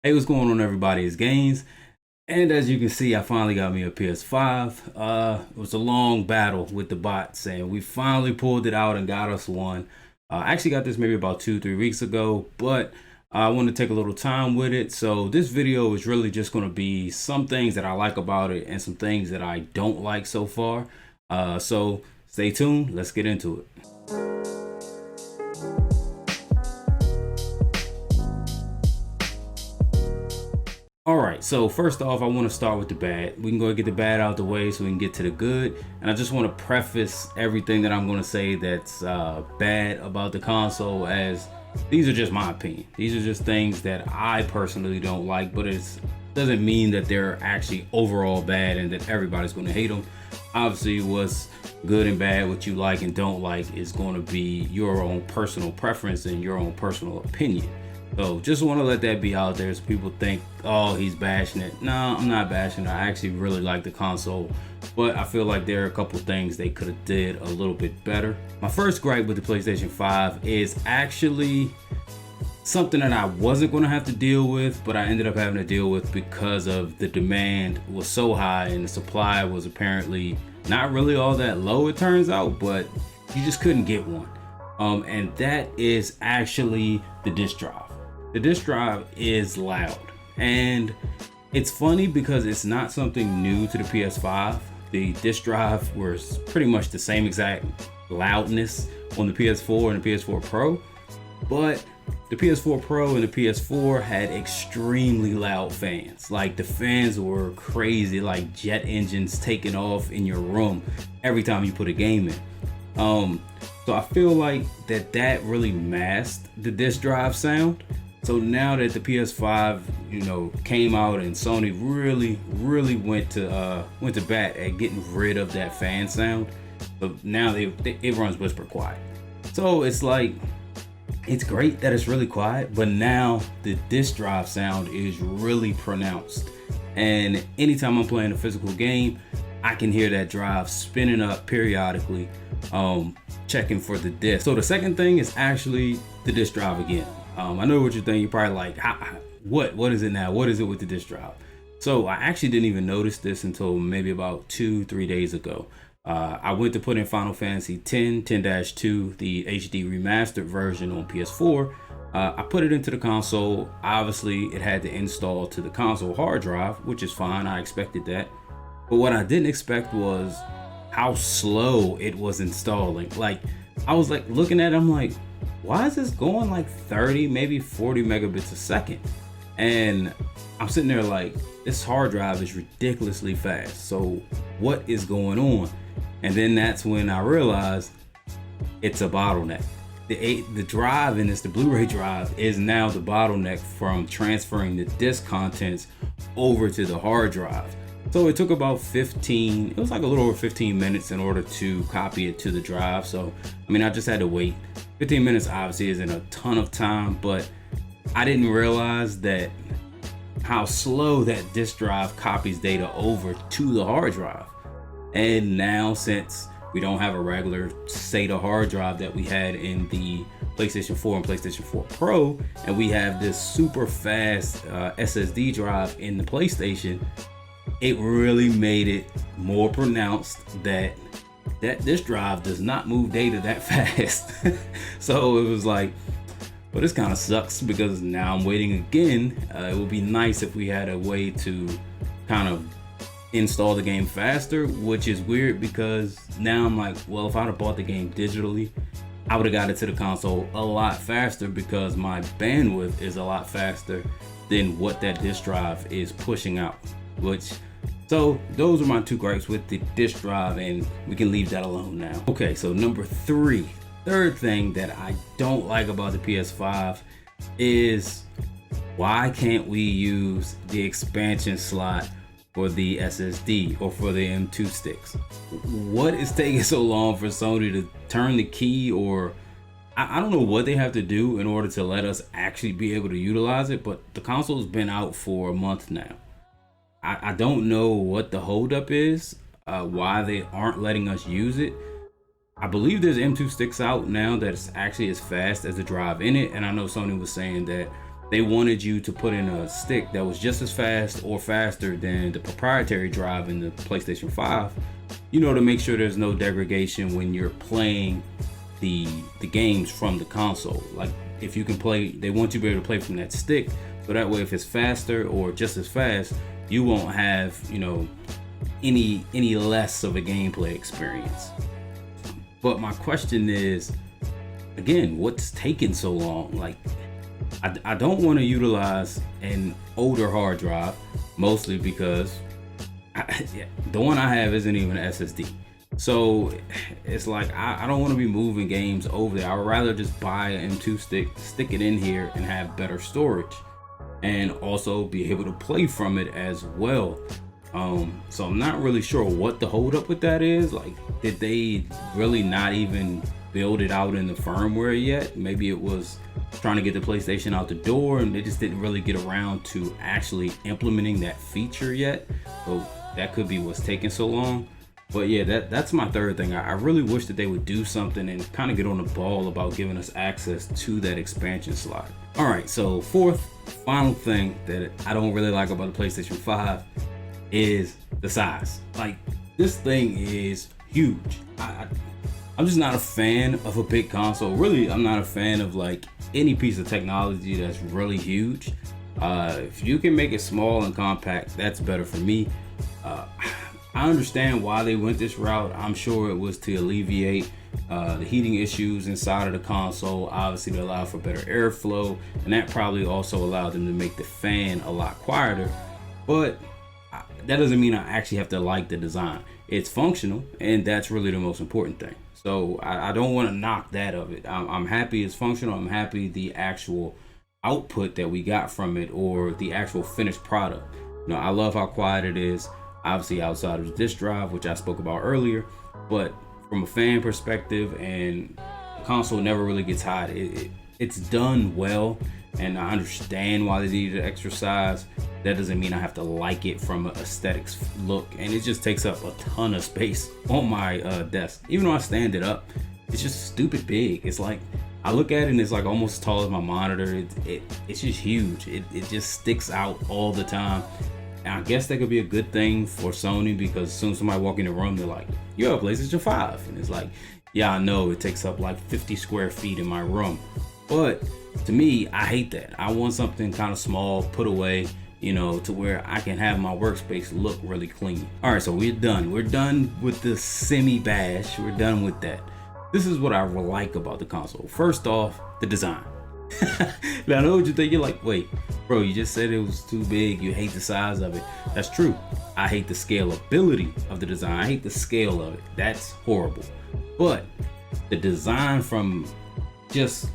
Hey, what's going on, everybody? It's Gains, and as you can see, I finally got me a PS5. It was a long battle with the bots, and we finally pulled it out and got us one. I actually got this maybe about 2, 3 weeks ago, but I want to take a little time with it. So this video is really just going to be some things that I like about it and some things that I don't like so far. So stay tuned. Let's get into it. All right, so first off, I want to start with the bad. We can go and get the bad out the way so we can get to the good. And I just want to preface everything that I'm going to say that's bad about the console as these are just my opinion. These are just things that I personally don't like, but it doesn't mean that they're actually overall bad and that everybody's going to hate them. Obviously, what's good and bad, what you like and don't like is going to be your own personal preference and your own personal opinion. So just want to let that be out there so people think, oh, he's bashing it. No, I'm not bashing it. I actually really like the console, but I feel like there are a couple things they could have did a little bit better. My first gripe with the PlayStation 5 is actually something that I wasn't going to have to deal with, but I ended up having to deal with because of the demand was so high and the supply was apparently not really all that low, it turns out, but you just couldn't get one. And that is actually the disk drive. The disk drive is loud, and it's funny because it's not something new to the PS5. The disk drive was pretty much the same exact loudness on the PS4 and the PS4 Pro, but the PS4 Pro and the PS4 had extremely loud fans. Like the fans were crazy, like jet engines taking off in your room every time you put a game in. So I feel like that really masked the disk drive sound. So now that the PS5, came out and Sony really went to bat at getting rid of that fan sound, but now it runs whisper quiet. So it's like it's great that it's really quiet, but now the disk drive sound is really pronounced. And anytime I'm playing a physical game, I can hear that drive spinning up periodically, checking for the disk. So the second thing is actually the disk drive again. I know what you're thinking. You're probably like, what is it now? What is it with the disk drive? So I actually didn't even notice this until maybe about 2-3 days ago. I went to put in Final Fantasy 10-2, the HD remastered version on PS4. I put it into the console. Obviously, it had to install to the console hard drive, which is fine. I expected that. But what I didn't expect was how slow it was installing. Like, I was like looking at it, I'm like, why is this going like 30, maybe 40 megabits a second? And I'm sitting there like, this hard drive is ridiculously fast. So what is going on? And then that's when I realized it's a bottleneck. The drive in this, the Blu-ray drive, is now the bottleneck from transferring the disk contents over to the hard drive. So it took about it was like a little over 15 minutes in order to copy it to the drive. So, I just had to wait. 15 minutes obviously isn't a ton of time, but I didn't realize that how slow that disk drive copies data over to the hard drive. And now, since we don't have a regular SATA hard drive that we had in the PlayStation 4 and PlayStation 4 Pro, and we have this super fast SSD drive in the PlayStation, it really made it more pronounced that disk drive does not move data that fast. So it was like, well, this kind of sucks because now I'm waiting again. It would be nice if we had a way to kind of install the game faster, which is weird because now I'm like, well, if I'd have bought the game digitally, I would have got it to the console a lot faster because my bandwidth is a lot faster than what that disk drive is pushing out. So those are my two gripes with the disk drive, and we can leave that alone now. Okay, so number three, third thing that I don't like about the PS5 is why can't we use the expansion slot for the SSD or for the M2 sticks? What is taking so long for Sony to turn the key, or I don't know what they have to do in order to let us actually be able to utilize it, but the console's been out for a month now. I don't know what the holdup is, why they aren't letting us use it. I believe there's M2 sticks out now that's actually as fast as the drive in it, and I know Sony was saying that they wanted you to put in a stick that was just as fast or faster than the proprietary drive in the PlayStation 5, you know, to make sure there's no degradation when you're playing the games from the console. Like if you can play, they want you to be able to play from that stick, so that way if it's faster or just as fast, you won't have, you know, any less of a gameplay experience. But my question is, again, what's taking so long? Like, I don't want to utilize an older hard drive, mostly because the one I have isn't even an SSD. So it's like I don't want to be moving games over there. I would rather just buy an M2 stick it in here and have better storage, and also be able to play from it as well. So I'm not really sure what the holdup with that is. Like, did they really not even build it out in the firmware yet? Maybe it was trying to get the PlayStation out the door and they just didn't really get around to actually implementing that feature yet. So that could be what's taking so long. But yeah, that's my third thing. I really wish that they would do something and kind of get on the ball about giving us access to that expansion slot. All right, so fourth, final thing that I don't really like about the PlayStation 5 is the size. Like, this thing is huge. I'm just not a fan of a big console. Really, I'm not a fan of like any piece of technology that's really huge. If you can make it small and compact, that's better for me. I understand why they went this route. I'm sure it was to alleviate the heating issues inside of the console, obviously to allow for better airflow, and that probably also allowed them to make the fan a lot quieter. But that doesn't mean I actually have to like the design. It's functional, and that's really the most important thing. So I don't want to knock that of it. I'm happy it's functional. I'm happy the actual output that we got from it, or the actual finished product. You know, I love how quiet it is. Obviously outside of the disk drive, which I spoke about earlier, but from a fan perspective, and the console never really gets hot. It's done well, and I understand why they needed extra size. That doesn't mean I have to like it from an aesthetics look, and it just takes up a ton of space on my desk. Even though I stand it up, it's just stupid big. It's like, I look at it and it's like almost as tall as my monitor. It's just huge. It just sticks out all the time. And I guess that could be a good thing for Sony, because as soon as somebody walk in the room, they're like, you have a PlayStation 5. And it's like, yeah, I know it takes up like 50 square feet in my room. But to me, I hate that. I want something kind of small, put away, you know, to where I can have my workspace look really clean. All right, so we're done. We're done with the semi-bash. We're done with that. This is what I like about the console. First off, the design. Now I know what you think. You're like, wait, bro, you just said it was too big. You hate the size of it. That's true. I hate the scalability of the design. I hate the scale of it. That's horrible. But the design, from just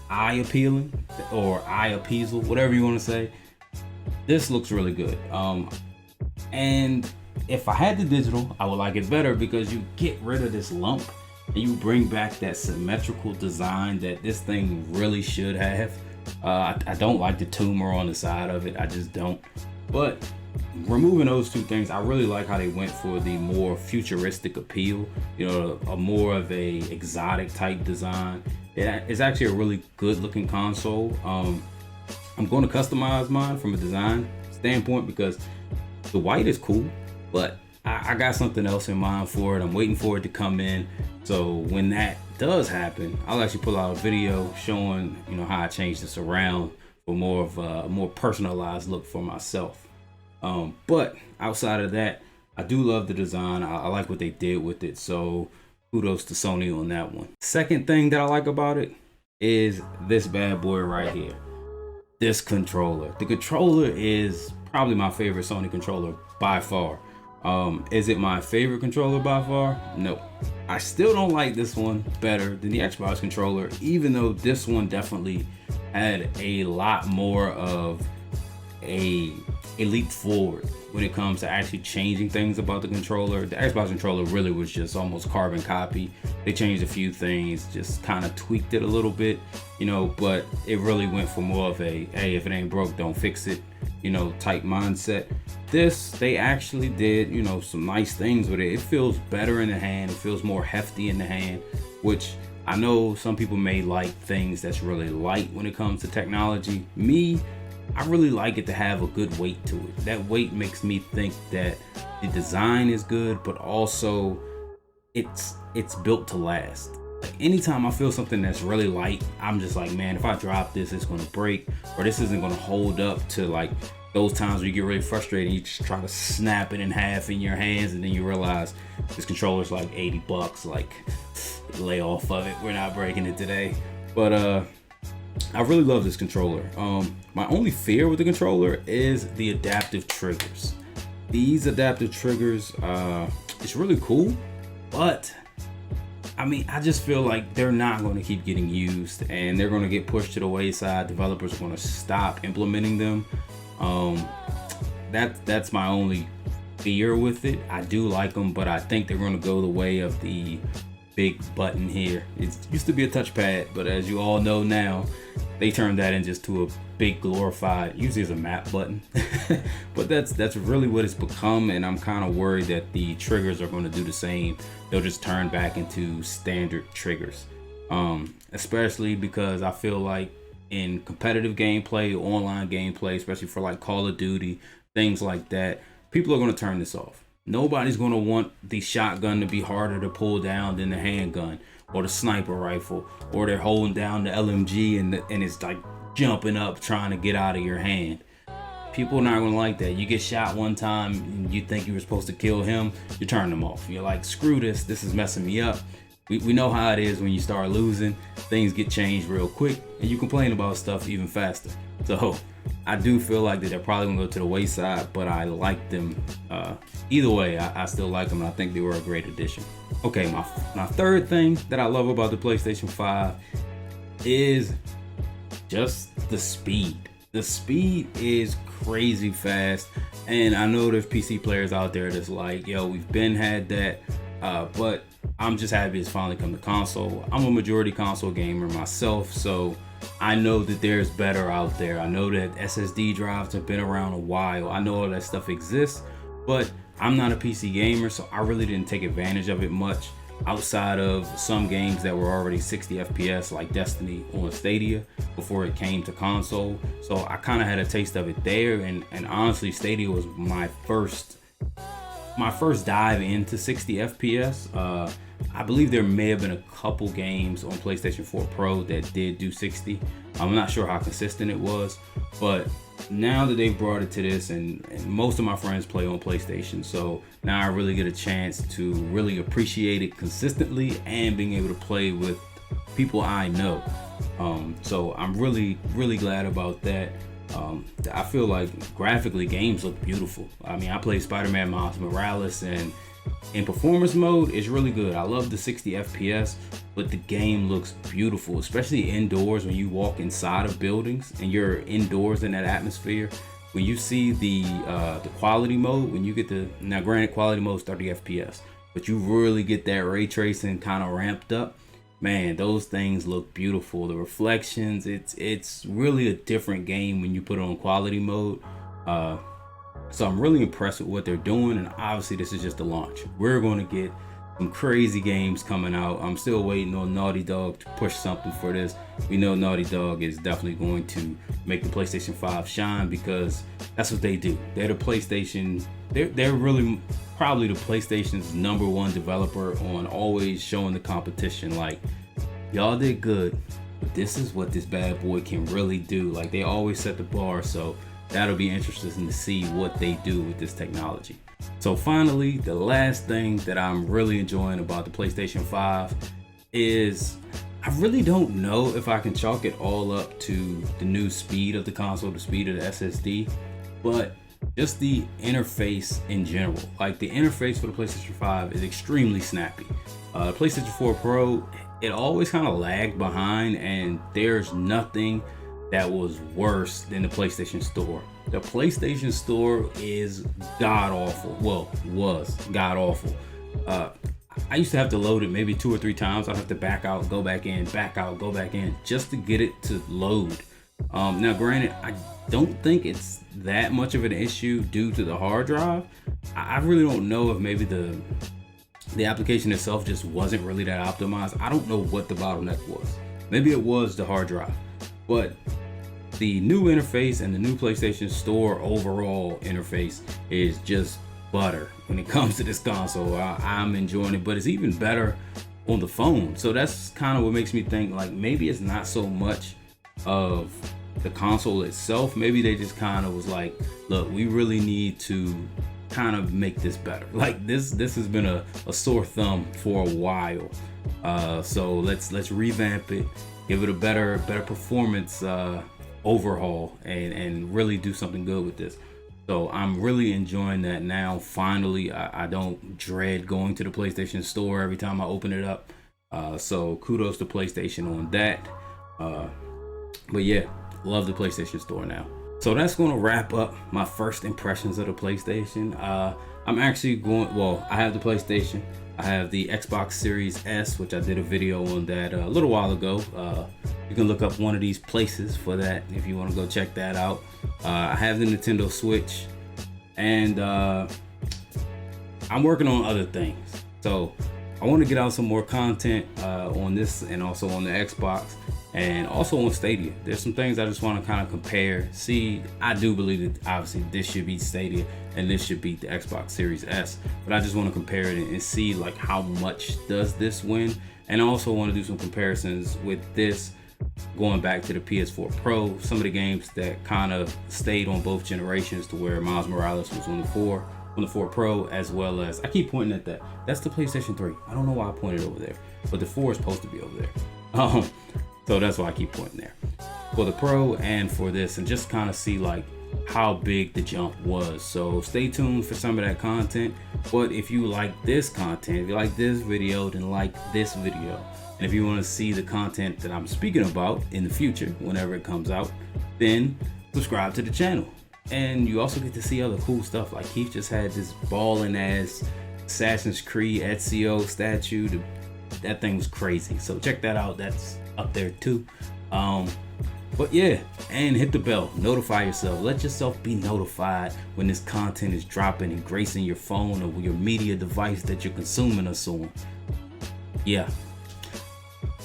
eye appealing or eye appeasal, whatever you want to say, this looks really good. And if I had the digital, I would like it better, because you get rid of this lump and you bring back that symmetrical design that this thing really should have. I don't like the tumor on the side of it. I just don't. But removing those two things, I really like how they went for the more futuristic appeal. You know, a more of a exotic type design. It's actually a really good looking console. I'm going to customize mine from a design standpoint, because the white is cool, but I got something else in mind for it. I'm waiting for it to come in. So when that does happen, I'll actually pull out a video showing, you know, how I changed this around for more of a more personalized look for myself. But outside of that, I do love the design. I like what they did with it. So kudos to Sony on that one. Second thing that I like about it is this bad boy right here. This controller. The controller is probably my favorite Sony controller by far. Is it my favorite controller by far? No. I still don't like this one better than the Xbox controller, even though this one definitely had a lot more of a leap forward when it comes to actually changing things about the controller. The Xbox controller really was just almost carbon copy. They changed a few things, just kind of tweaked it a little bit, you know, but it really went for more of a, hey, if it ain't broke, don't fix it, you know, type mindset. This, they actually did, you know, some nice things with it. It feels better in the hand. It feels more hefty in the hand, which I know some people may like things that's really light when it comes to technology. Me, I really like it to have a good weight to it. That weight makes me think that the design is good, but also it's built to last. Like anytime I feel something that's really light, I'm just like, man, if I drop this, it's gonna break, or this isn't gonna hold up to like those times where you get really frustrated and you just try to snap it in half in your hands, and then you realize this controller's like $80. Like, lay off of it. We're not breaking it today. But I really love this controller. My only fear with the controller is the adaptive triggers. These adaptive triggers, it's really cool, but I mean, I just feel like they're not going to keep getting used, and they're going to get pushed to the wayside. Developers are going to stop implementing them. That's my only fear with it. I do like them, but I think they're going to go the way of the big button here. It used to be a touchpad, but as you all know now, they turned that into just to a big glorified, usually as a map button. But that's really what it's become, and I'm kind of worried that the triggers are going to do the same. They'll just turn back into standard triggers, especially because I feel like in competitive gameplay, online gameplay, especially for like Call of Duty, things like that, people are going to turn this off. Nobody's going to want the shotgun to be harder to pull down than the handgun or the sniper rifle, or they're holding down the LMG and it's like jumping up trying to get out of your hand. People are not going to like that. You get shot one time and you think you were supposed to kill him, you turn them off. You're like, screw this is messing me up. We know how it is when you start losing, things get changed real quick and you complain about stuff even faster. So I do feel like that they're probably gonna go to the wayside, but I like them. Either way, I still like them, and I think they were a great addition. Okay, my third thing that I love about the PlayStation 5 is just the speed. The speed is crazy fast, and I know there's PC players out there that's like, yo, we've been had that, but I'm just happy it's finally come to console. I'm a majority console gamer myself, so I know that there's better out there. I know that SSD drives have been around a while. I know all that stuff exists, but I'm not a PC gamer, so I really didn't take advantage of it much outside of some games that were already 60 FPS like Destiny on Stadia before it came to console. So I kind of had a taste of it there, and honestly, Stadia was my first dive into 60 FPS. I believe there may have been a couple games on PlayStation 4 Pro that did do 60. I'm not sure how consistent it was, but now that they've brought it to this, and most of my friends play on PlayStation, so now I really get a chance to really appreciate it consistently and being able to play with people I know. So I'm really glad about that. I feel like graphically games look beautiful. I mean, I played Spider-Man Miles Morales, and in performance mode, it's really good. I love the 60 FPS, but the game looks beautiful, especially indoors when you walk inside of buildings and you're indoors in that atmosphere. When you see the quality mode, when you get now granted quality mode is 30 FPS, but you really get that ray tracing kind of ramped up. Man, those things look beautiful. The reflections, it's really a different game when you put it on quality mode. So I'm really impressed with what they're doing, and obviously this is just the launch. We're going to get some crazy games coming out. I'm still waiting on Naughty Dog to push something for this. We know Naughty Dog is definitely going to make the PlayStation 5 shine, because that's what they do. They're the PlayStation, they're really probably the PlayStation's #1 developer on always showing the competition, like, y'all did good, but this is what this bad boy can really do. Like, they always set the bar, so that'll be interesting to see what they do with this technology. So finally, the last thing that I'm really enjoying about the PlayStation 5 is I really don't know if I can chalk it all up to the new speed of the console, the speed of the SSD, but just the interface in general. Like, the interface for the PlayStation 5 is extremely snappy. The PlayStation 4 Pro, it always kind of lagged behind, and there's nothing that was worse than the PlayStation Store. The PlayStation Store is god awful. Well, was god awful. I used to have to load it maybe 2 or 3 times. I'd have to back out, go back in, back out, go back in, just to get it to load. Now granted, I don't think it's that much of an issue due to the hard drive. I really don't know if maybe the application itself just wasn't really that optimized. I don't know what the bottleneck was. Maybe it was the hard drive, but the new interface and the new PlayStation Store overall interface is just butter when it comes to this console. I'm enjoying it, but it's even better on the phone. So that's kind of what makes me think like maybe it's not so much of the console itself. Maybe they just kind of was like, look, we really need to kind of make this better. Like this has been a sore thumb for a while. So let's revamp it, give it a better performance overhaul, and really do something good with this. So I'm really enjoying that now. Finally, I don't dread going to the PlayStation Store every time I open it up. So kudos to PlayStation on that. But yeah, love the PlayStation Store now. So that's going to wrap up my first impressions of the PlayStation. I'm actually going, well, I have the PlayStation. I have the Xbox Series S, which I did a video on that a little while ago. You can look up one of these places for that if you want to go check that out. I have the Nintendo Switch, and I'm working on other things. So I want to get out some more content on this, and also on the Xbox, and also on Stadia. There's some things I just want to kind of compare. See, I do believe that obviously this should beat Stadia and this should beat the Xbox Series S, but I just want to compare it and see like how much does this win, and I also want to do some comparisons with this going back to the PS4 Pro, some of the games that kind of stayed on both generations, to where Miles Morales was on the 4 Pro, as well as, I keep pointing at that. That's the PlayStation 3. I don't know why I pointed over there, but the 4 is supposed to be over there. So that's why I keep pointing there. For the Pro and for this, and just kind of see like how big the jump was. So stay tuned for some of that content. But if you like this content, if you like this video, then like this video. And if you want to see the content that I'm speaking about in the future, whenever it comes out, then subscribe to the channel. And you also get to see other cool stuff. Like Keith just had this ballin' ass Assassin's Creed Ezio statue. That thing was crazy. So check that out. That's up there too. But yeah, and hit the bell, notify yourself, let yourself be notified when this content is dropping and gracing your phone or your media device that you're consuming us on. Yeah,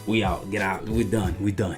we out, get out, we done.